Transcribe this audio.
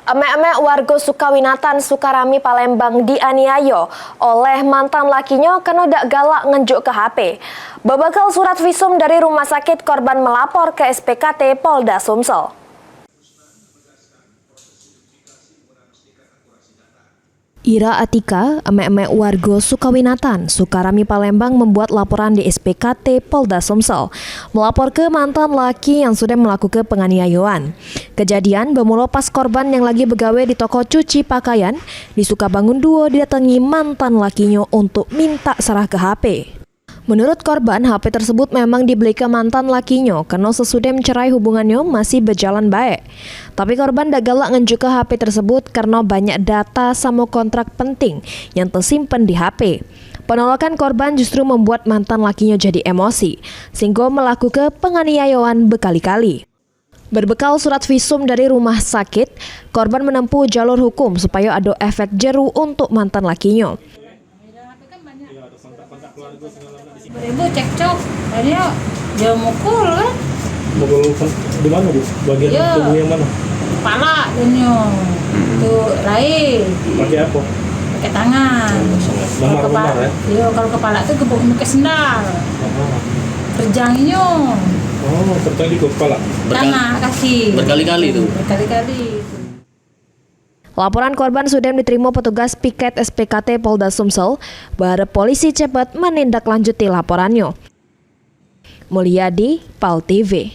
Emek-emek warga Sukawinatan, Sukarami, Palembang dianiaya oleh mantan lakinya kena dak galak ngenjuk ke HP. Babakal surat visum dari rumah sakit, korban melapor ke SPKT Polda Sumsel. Ira Atika, emek-emek warga Sukawinatan, Sukarami, Palembang membuat laporan di SPKT Polda Sumsel, melapor ke mantan laki yang sudah melakukan penganiayaan. Kejadian bermula pas korban yang lagi begawe di toko cuci pakaian di Sukabangun 2 didatangi mantan lakinya untuk minta serah ke HP. Menurut korban, HP tersebut memang dibeli ke mantan lakinya karena sesudah mencerai hubungannya masih berjalan baik. Tapi korban dak galak ngenjuk ke HP tersebut karena banyak data sama kontrak penting yang tersimpan di HP. Penolakan korban justru membuat mantan lakinya jadi emosi, sehingga melakukan penganiayaan berkali-kali. Berbekal surat visum dari rumah sakit, korban menempuh jalur hukum supaya ada efek jeru untuk mantan lakinya. Ibu cekcok, akhirnya dia mukul kan? Mukul di mana bu? Bagian tubuh yang mana? Kepala dunia, tuh rahim. Pakai apa? Pakai tangan. Memar-memar ya? Iya, kalau kepala tuh gebuk pakai sendal. Terjangnya. Oh, terjang di kepala. Tangan, kaki. Berkali-kali tuh. Berkali-kali. Laporan korban sudah diterima petugas piket SPKT Polda Sumsel, berharap polisi cepat menindaklanjuti laporannya. Mulyadi, PAL TV.